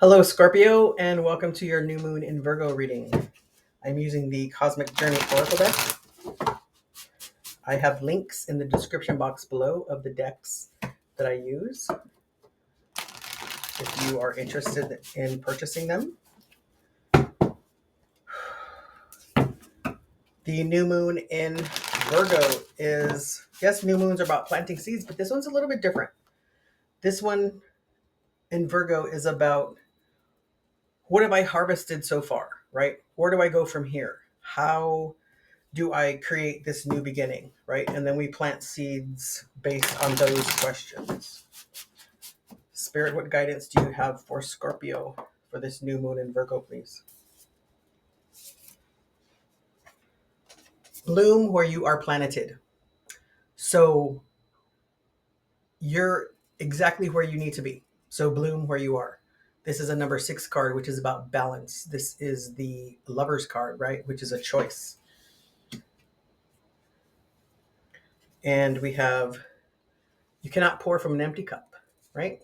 Hello, Scorpio, and welcome to your new moon in Virgo reading. I'm using the Cosmic Journey Oracle deck. I have links in the description box below of the decks that I use if you are interested in purchasing them. The new moon in Virgo is, yes, new moons are about planting seeds, but this one's a little bit different. This one in Virgo is about what have I harvested so far, right? Where do I go from here? How do I create this new beginning, right? And then we plant seeds based on those questions. Spirit, what guidance do you have for Scorpio for this new moon in Virgo, please? Bloom where you are planeted. So you're exactly where you need to be. So bloom where you are. This is a number 6 card, which is about balance. This is the Lover's card, right? Which is a choice. And we have, you cannot pour from an empty cup, right?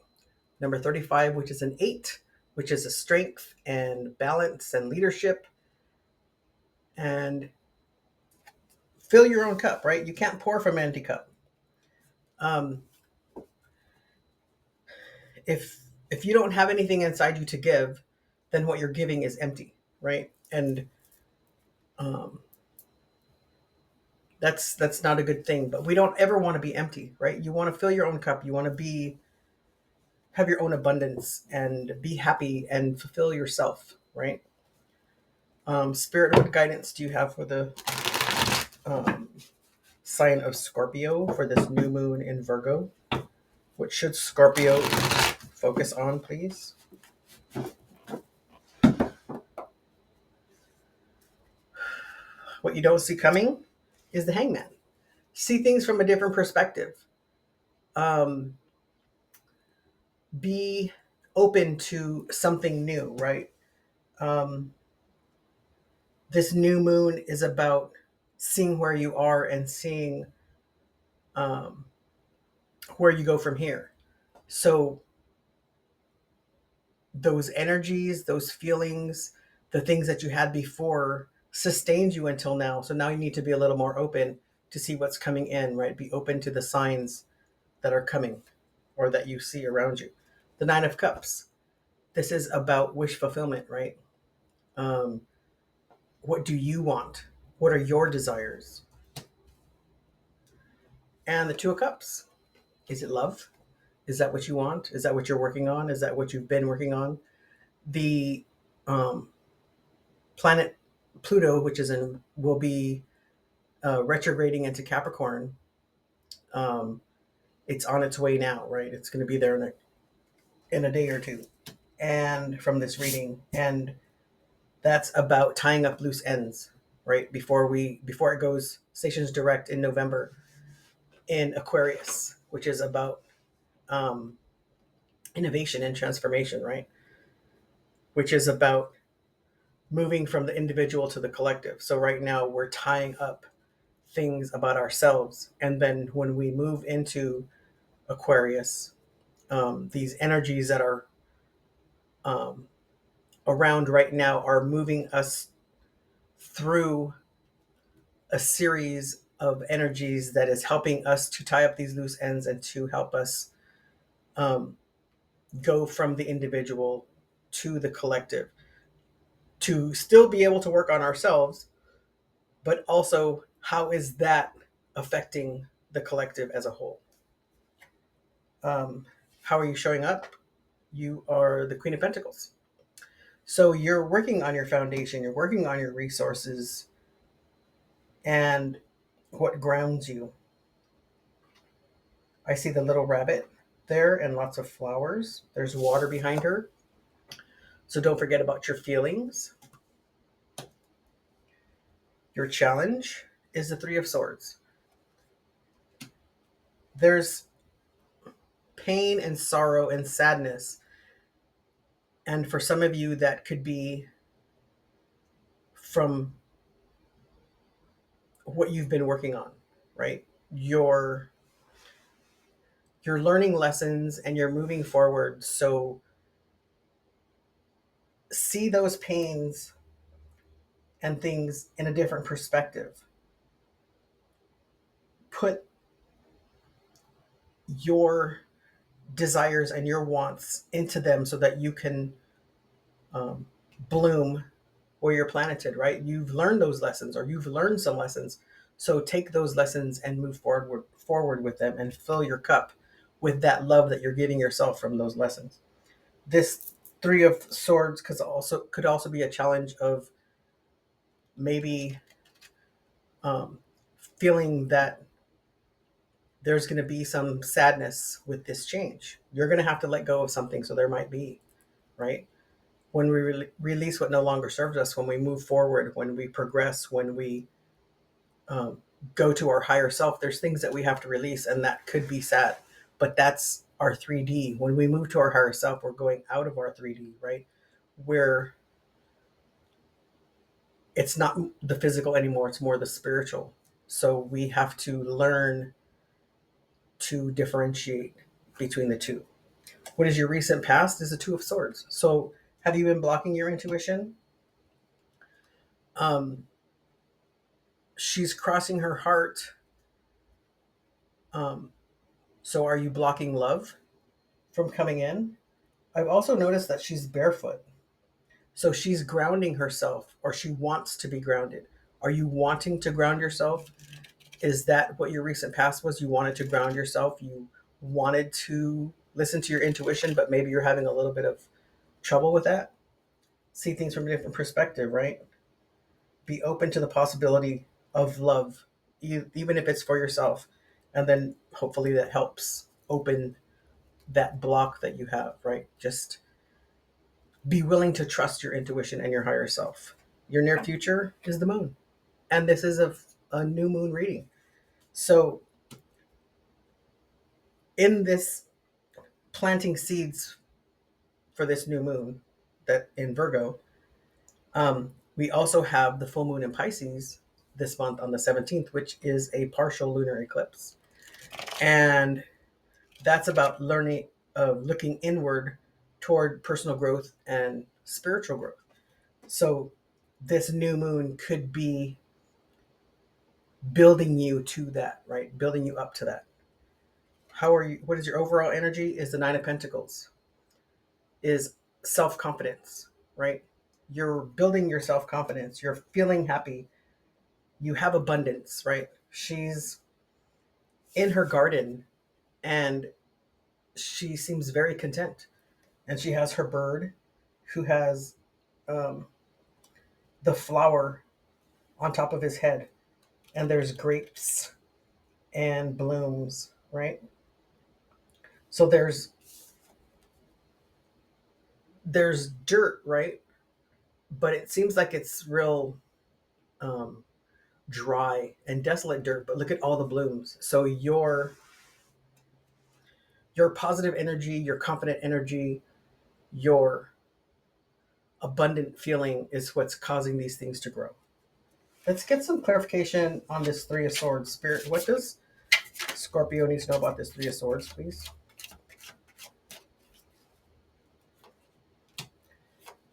Number 35, which is an 8, which is a strength and balance and leadership. And fill your own cup, right? You can't pour from an empty cup. Um, if you don't have anything inside you to give, then what you're giving is empty, right? And um, that's not a good thing. But we don't ever want to be empty, right? You want to fill your own cup. You want to have your own abundance and be happy and fulfill yourself, right? Spirit, what guidance do you have for the um, sign of Scorpio for this new moon in Virgo? What should Scorpio focus on, please? What you don't see coming is the Hangman. See things from a different perspective. Um, be open to something new, right? Um, this new moon is about seeing where you are and seeing um, where you go from here. So those energies, those feelings, the things that you had before sustained you until now. So now you need to be a little more open to see what's coming in, right? Be open to the signs that are coming or that you see around you. The Nine of Cups. This is about wish fulfillment, right? Um, what do you want? What are your desires? And the Two of Cups. Is it love? Is that what you want? Is that what you're working on? Is that what you've been working on? The um, planet Pluto, which is will be retrograding into Capricorn. Um, it's on its way now, right? It's going to be there in a day or two, and from this reading, and that's about tying up loose ends, right? Before it goes stations direct in November in Aquarius, which is about um, innovation and transformation, right? Which is about moving from the individual to the collective. So right now we're tying up things about ourselves, and then when we move into Aquarius, these energies that are um, around right now are moving us through a series of energies that is helping us to tie up these loose ends and to help us um, go from the individual to the collective, to still be able to work on ourselves, but also how is that affecting the collective as a whole? Um, how are you showing up? You are the Queen of Pentacles. So you're working on your foundation, you're working on your resources and what grounds you. I see the little rabbit there and lots of flowers. There's water behind her. So don't forget about your feelings. Your challenge is the Three of Swords. There's pain and sorrow and sadness. And for some of you, that could be from what you've been working on, right? You're learning lessons and you're moving forward. So see those pains and things in a different perspective. Put your desires and your wants into them so that you can um, bloom where you're planted, right? You've learned those lessons, or you've learned some lessons. So take those lessons and move forward with them, and fill your cup with that love that you're giving yourself from those lessons. This Three of Swords could also be a challenge of maybe um, feeling that there's going to be some sadness with this change. You're going to have to let go of something, so there might be, right? When we release what no longer serves us, when we move forward, when we progress, when we um, go to our higher self, there's things that we have to release, and that could be sad. But that's our 3D. When we move to our higher self, we're going out of our 3D, right? Where it's not the physical anymore, it's more the spiritual. So we have to learn to differentiate between the two. What is your recent past is the Two of Swords. So have you been blocking your intuition? Um, she's crossing her heart. Um, so are you blocking love from coming in? I've also noticed that she's barefoot. So she's grounding herself, or she wants to be grounded. Are you wanting to ground yourself? Is that what your recent past was? You wanted to ground yourself. You wanted to listen to your intuition, but maybe you're having a little bit of trouble with that. See things from a different perspective, right? Be open to the possibility of love, even if it's for yourself. And then hopefully that helps open that block that you have, right? Just be willing to trust your intuition and your higher self. Your near future is the moon. And this is a new moon reading. So, in this planting seeds for this new moon that in Virgo, we also have the full moon in Pisces this month on the 17th, which is a partial lunar eclipse. And that's about learning, looking inward toward personal growth and spiritual growth. So this new moon could be building you to that, right? Building you up to that. How are you? What is your overall energy? Is the Nine of Pentacles. Is self-confidence, right? You're building your self-confidence. You're feeling happy. You have abundance, right? She's in her garden and she seems very content. And she has her bird who has um, the flower on top of his head. And there's grapes and blooms, right? So there's dirt, right? But it seems like it's real um, dry and desolate dirt. But look at all the blooms. So your positive energy, your confident energy, your abundant feeling is what's causing these things to grow. Let's get some clarification on this Three of Swords. Spirit, what does Scorpio need to know about this Three of Swords, please?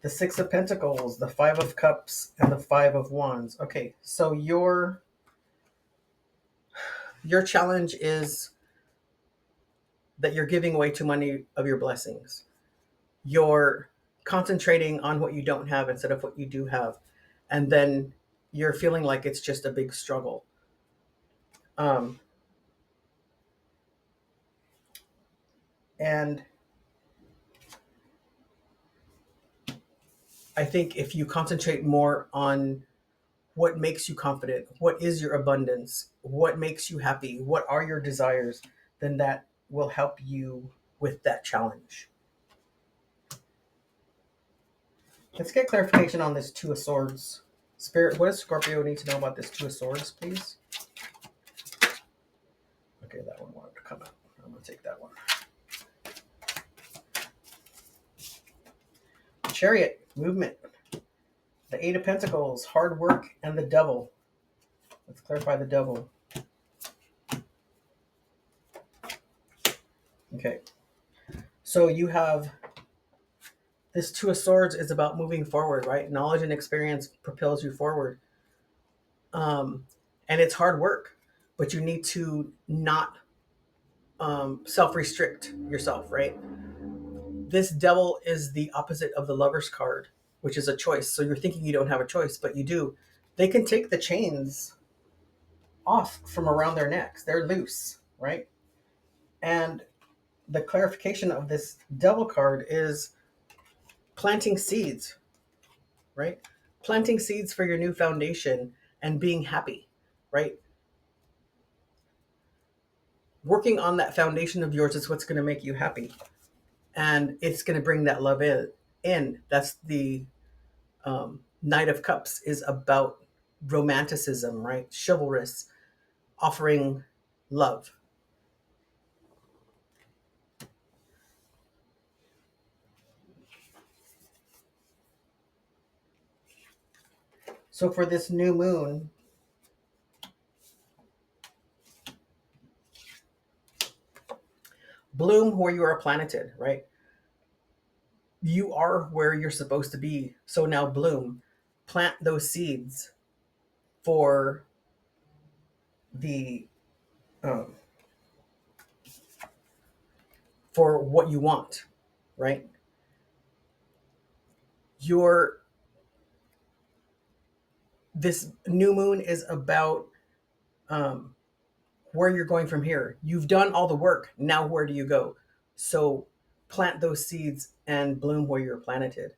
The Six of Pentacles, the Five of Cups, and the Five of Wands. Okay, so your challenge is that you're giving away too many of your blessings. You're concentrating on what you don't have instead of what you do have. And then you're feeling like it's just a big struggle. Um, and I think if you concentrate more on what makes you confident, what is your abundance, what makes you happy, what are your desires, then that will help you with that challenge. Let's get clarification on this Two of Swords. Spirit, what does Scorpio need to know about this Two of Swords, please? Okay, that one wanted to come out. I'm going to take that one. Chariot, movement. The Eight of Pentacles, hard work, and the Devil. Let's clarify the Devil. Okay. So you have This Two of Swords is about moving forward, right? Knowledge and experience propels you forward. And it's hard work, but you need to not self-restrict yourself, right? This Devil is the opposite of the Lover's card, which is a choice. So you're thinking you don't have a choice, but you do. They can take the chains off from around their necks. They're loose, right? And the clarification of this Devil card is planting seeds, right? Planting seeds for your new foundation and being happy, right? Working on that foundation of yours is what's going to make you happy. And it's going to bring that love in. That's the Knight of Cups is about romanticism, right? Chivalrous, offering love. So for this new moon, bloom where you are planeted, right? You are where you're supposed to be. So now bloom. Plant those seeds for the um, for what you want, right? Your This new moon is about um, where you're going from here. You've done all the work. Now where do you go? So plant those seeds and bloom where you're planeted.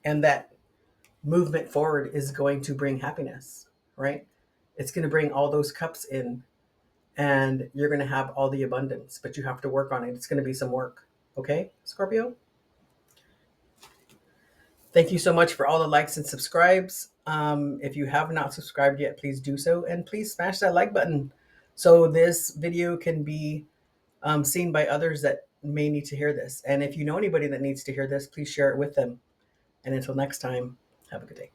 And that movement forward is going to bring happiness, right? It's going to bring all those cups in and you're going to have all the abundance, but you have to work on it. It's going to be some work. Okay, Scorpio? Thank you so much for all the likes and subscribes. If you have not subscribed yet, please do so. And please smash that like button so this video can be seen by others that may need to hear this. And if you know anybody that needs to hear this, please share it with them. And until next time, have a good day.